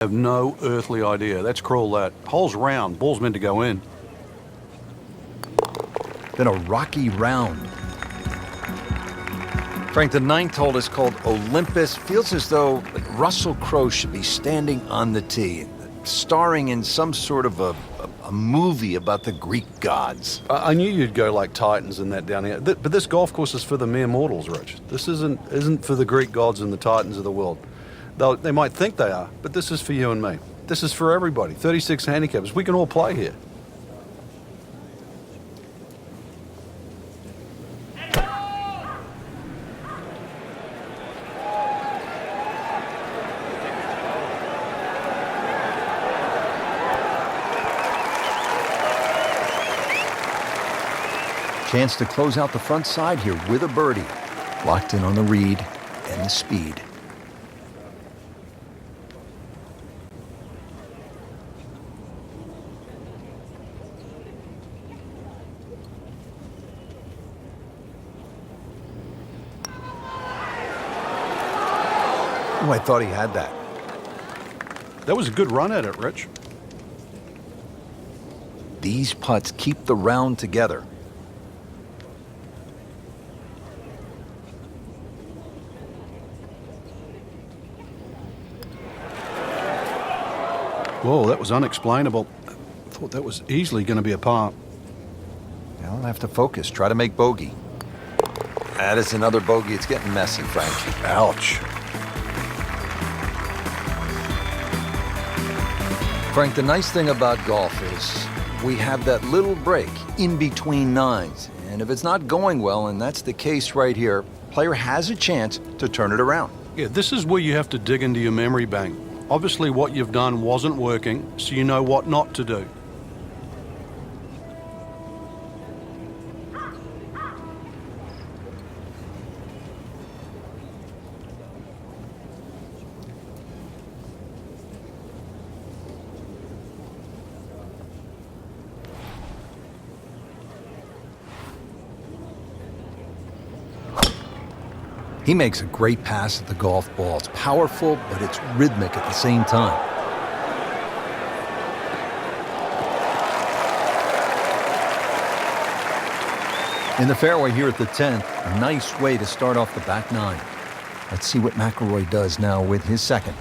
I have no earthly idea. That's cruel, that. Hole's round. Ball's meant to go in. Been a rocky round. Frank, the ninth hole is called Olympus. Feels as though Russell Crowe should be standing on the tee, starring in some sort of a movie about the Greek gods. I knew you'd go like Titans and that down here. But this golf course is for the mere mortals, Rich. This isn't for the Greek gods and the Titans of the world. They might think they are, but this is for you and me. This is for everybody. 36 handicappers. We can all play here. Chance to close out the front side here with a birdie. Locked in on the read and the speed. Oh, I thought he had that. That was a good run at it, Rich. These putts keep the round together. Whoa, that was unexplainable. I thought that was easily going to be a par. I'll have to focus, try to make bogey. That is another bogey. It's getting messy, Frank. Ouch. Frank, the nice thing about golf is we have that little break in between nines. And if it's not going well, and that's the case right here, player has a chance to turn it around. Yeah, this is where you have to dig into your memory bank. Obviously, what you've done wasn't working, so you know what not to do. He makes a great pass at the golf ball. It's powerful, but it's rhythmic at the same time. In the fairway here at the 10th, a nice way to start off the back nine. Let's see what McIlroy does now with his second.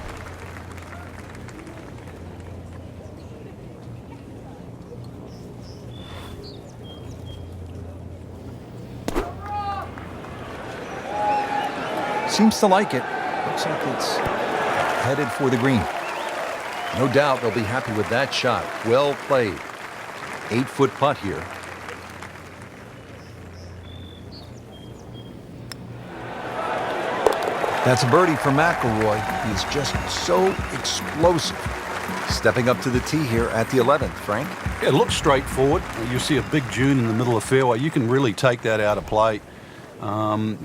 Seems to like it. Looks like it's headed for the green. No doubt they'll be happy with that shot. Well played. 8-foot putt here. That's a birdie for McIlroy. He's just so explosive. Stepping up to the tee here at the 11th, Frank. It looks straightforward. You see a big dune in the middle of the fairway. You can really take that out of play.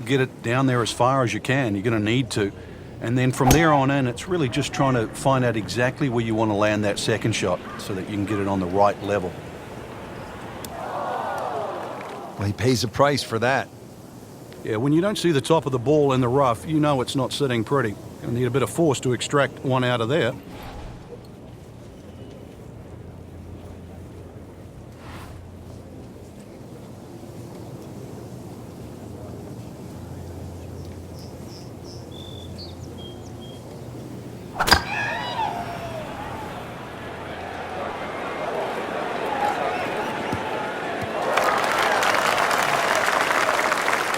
Get it down there as far as you can. You're going to need to. And then from there on in, it's really just trying to find out exactly where you want to land that second shot so that you can get it on the right level. Well, he pays a price for that. Yeah, when you don't see the top of the ball in the rough, you know it's not sitting pretty. Going to need a bit of force to extract one out of there.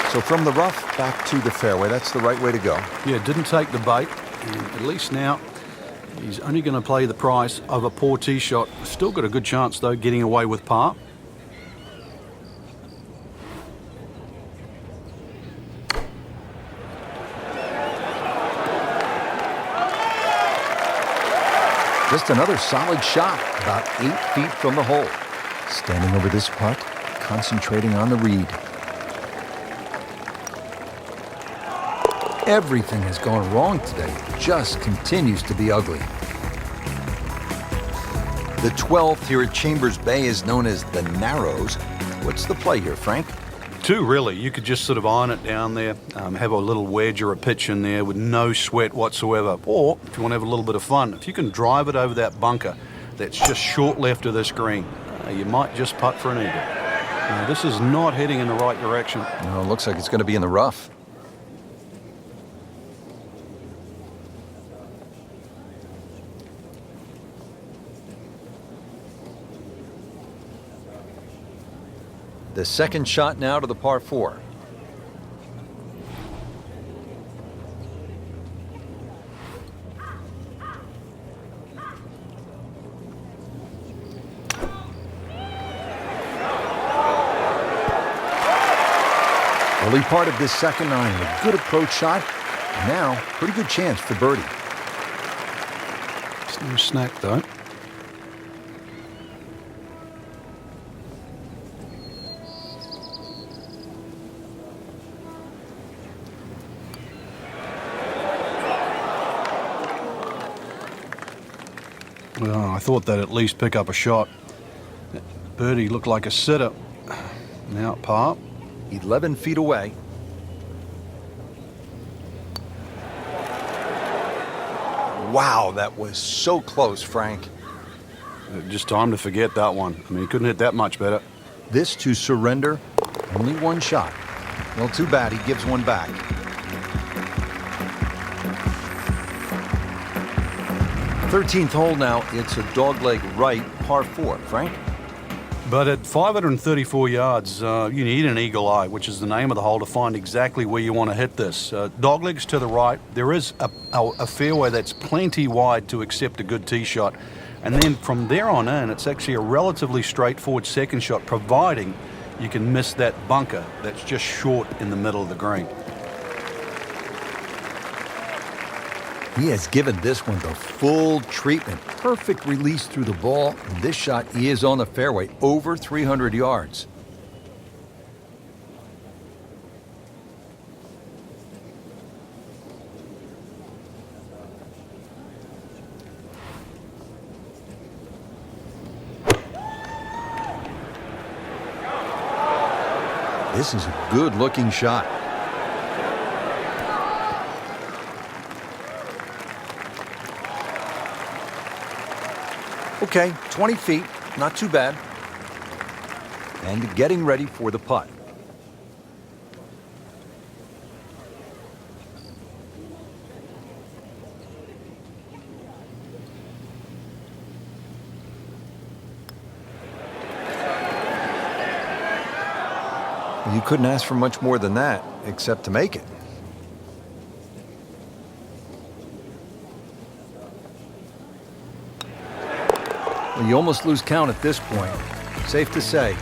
So from the rough back to the fairway, that's the right way to go. Yeah, didn't take the bait. And at least now he's only going to play the price of a poor tee shot. Still got a good chance, though, getting away with par. Just another solid shot, about 8 feet from the hole. Standing over this putt, concentrating on the read. Everything has gone wrong today. It just continues to be ugly. The 12th here at Chambers Bay is known as the Narrows. What's the play here, Frank? Two, really. You could just sort of iron it down there, have a little wedge or a pitch in there with no sweat whatsoever. Or, if you want to have a little bit of fun, if you can drive it over that bunker that's just short left of this green, you might just putt for an eagle. Now, this is not heading in the right direction. No, it looks like it's going to be in the rough. The second shot now to the par 4. Early part of this second iron, a good approach shot. And now, pretty good chance for birdie. It's no snack, though. Well, I thought they'd at least pick up a shot. Birdie looked like a sitter. Now at par. 11 feet away. Wow, that was so close, Frank. Just time to forget that one. I mean, he couldn't hit that much better. This to surrender. Only one shot. Well, too bad. He gives one back. Thirteenth hole now. It's a dogleg right, par 4. Frank? But at 534 yards, you need an eagle eye, which is the name of the hole, to find exactly where you want to hit this. Doglegs to the right. There is a fairway that's plenty wide to accept a good tee shot. And then from there on in, it's actually a relatively straightforward second shot, providing you can miss that bunker that's just short in the middle of the green. He has given this one the full treatment. Perfect release through the ball. And this shot is on the fairway, over 300 yards. This is a good-looking shot. Okay, 20 feet, not too bad. And getting ready for the putt. You couldn't ask for much more than that, except to make it. Well, you almost lose count at this point. Safe to say,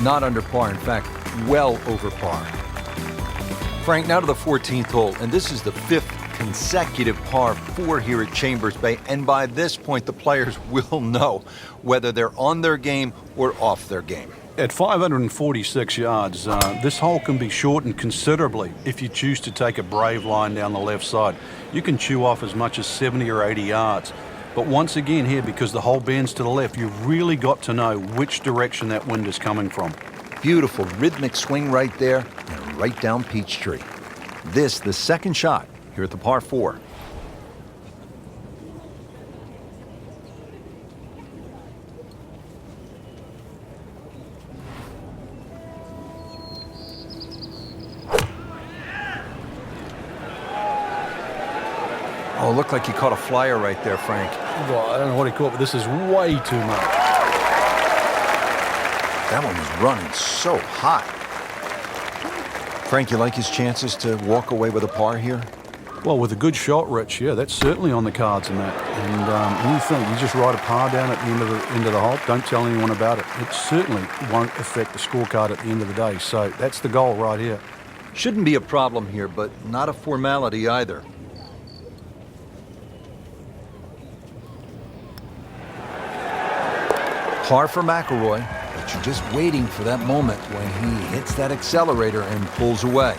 not under par. In fact, well over par. Frank, now to the 14th hole, and this is the 5th consecutive par 4 here at Chambers Bay. And by this point, the players will know whether they're on their game or off their game. At 546 yards, this hole can be shortened considerably if you choose to take a brave line down the left side. You can chew off as much as 70 or 80 yards. But once again here, because the hole bends to the left, you've really got to know which direction that wind is coming from. Beautiful rhythmic swing right there, and right down Peachtree. This, the second shot here at the par 4. Oh, looked like he caught a flyer right there, Frank. Well, I don't know what he caught, but this is way too much. That one was running so hot. Frank, you like his chances to walk away with a par here? Well, with a good shot, Rich, yeah, that's certainly on the cards in that. And anything, you just write a par down at the end of the hole. Don't tell anyone about it. It certainly won't affect the scorecard at the end of the day. So that's the goal right here. Shouldn't be a problem here, but not a formality either. Par for McIlroy, but you're just waiting for that moment when he hits that accelerator and pulls away.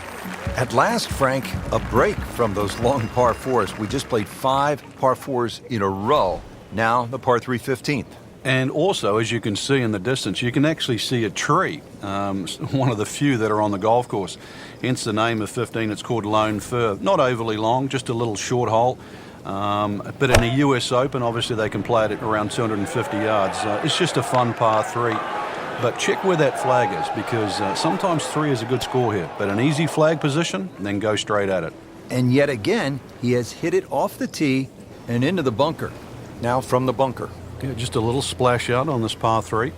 At last, Frank, a break from those long par 4s. We just played 5 par 4s in a row. Now the par 3 15th. And also, as you can see in the distance, you can actually see a tree, one of the few that are on the golf course. Hence the name of 15, it's called Lone Fir. Not overly long, just a little short hole. But in a US Open, obviously they can play it at around 250 yards. It's just a fun par 3. But check where that flag is, because sometimes 3 is a good score here. But an easy flag position, then go straight at it. And yet again, he has hit it off the tee and into the bunker. Now from the bunker. Yeah, just a little splash out on this par 3.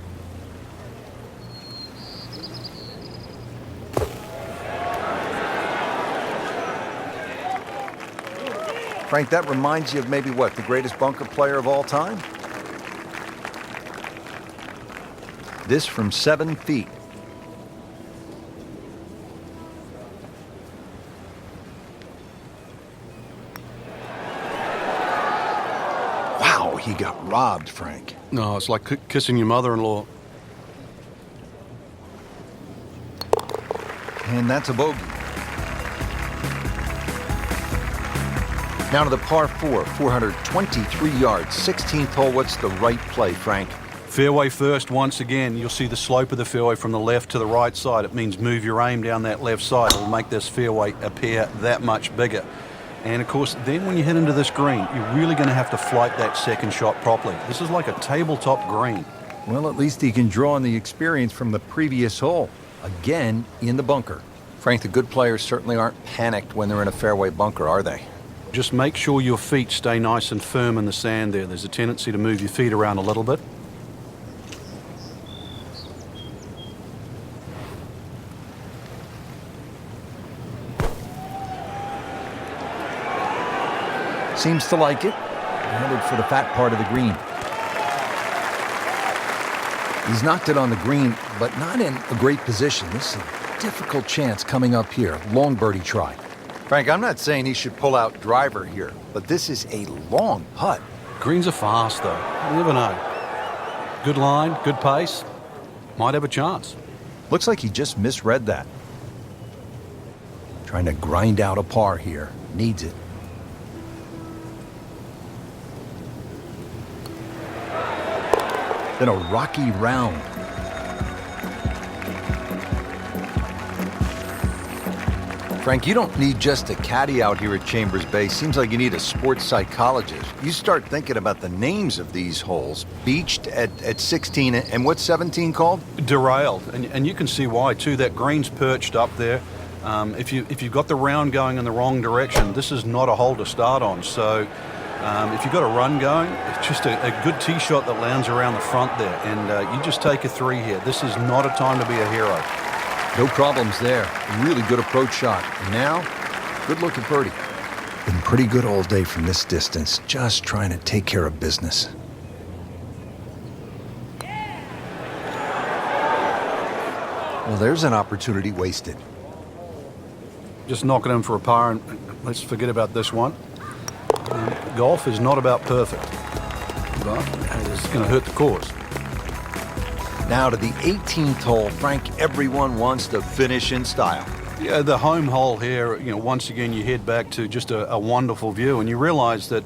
Frank, that reminds you of maybe what, the greatest bunker player of all time? This from 7 feet. Wow, he got robbed, Frank. No, it's like kissing your mother-in-law. And that's a bogey. Now to the par 4, 423 yards, 16th hole. What's the right play, Frank? Fairway first once again. You'll see the slope of the fairway from the left to the right side. It means move your aim down that left side. It'll make this fairway appear that much bigger. And of course, then when you hit into this green, you're really going to have to flight that second shot properly. This is like a tabletop green. Well, at least he can draw on the experience from the previous hole. Again, in the bunker. Frank, the good players certainly aren't panicked when they're in a fairway bunker, are they? Just make sure your feet stay nice and firm in the sand there. There's a tendency to move your feet around a little bit. Seems to like it. Headed for the fat part of the green. He's knocked it on the green, but not in a great position. This is a difficult chance coming up here. Long birdie try. Frank, I'm not saying he should pull out driver here, but this is a long putt. Greens are fast, though. You never know. Good line, good pace. Might have a chance. Looks like he just misread that. Trying to grind out a par here. Needs it. Then a rocky round. Frank, you don't need just a caddy out here at Chambers Bay. Seems like you need a sports psychologist. You start thinking about the names of these holes. Beached at 16, and what's 17 called? Derailed, and you can see why too. That green's perched up there. If you've got the round going in the wrong direction, this is not a hole to start on. So if you've got a run going, it's just a good tee shot that lands around the front there, and you just take a 3 here. This is not a time to be a hero. No problems there. Really good approach shot. And now, good look at birdie. Been pretty good all day from this distance, just trying to take care of business. Well, there's an opportunity wasted. Just knock it in for a par, and let's forget about this one. Golf is not about perfect, but it's going to hurt the course. Now to the 18th hole. Frank, everyone wants to finish in style. Yeah, the home hole here, once again you head back to just a wonderful view, and you realize that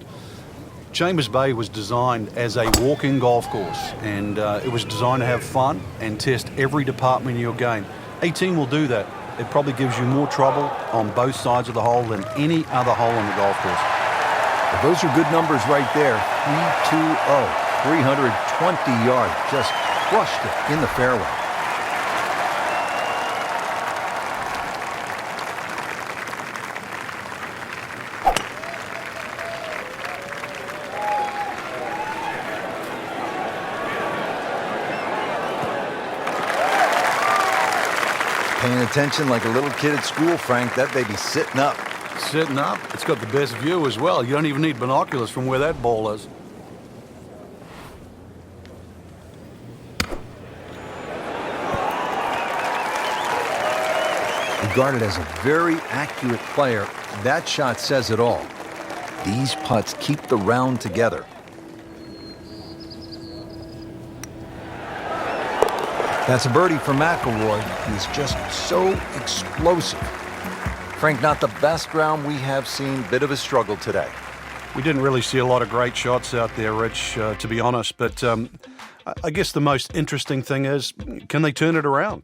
Chambers Bay was designed as a walk-in golf course, and it was designed to have fun and test every department of your game. 18 will do that. It probably gives you more trouble on both sides of the hole than any other hole on the golf course. But those are good numbers right there. 320, 320 yards, just crushed it in the fairway. Paying attention like a little kid at school, Frank. That baby's sitting up. Sitting up, it's got the best view as well. You don't even need binoculars from where that ball is. Regarded as a very accurate player, that shot says it all. These putts keep the round together. That's a birdie for McIlroy. He's just so explosive. Frank, not the best round we have seen. Bit of a struggle today. We didn't really see a lot of great shots out there, Rich, to be honest. But I guess the most interesting thing is, can they turn it around?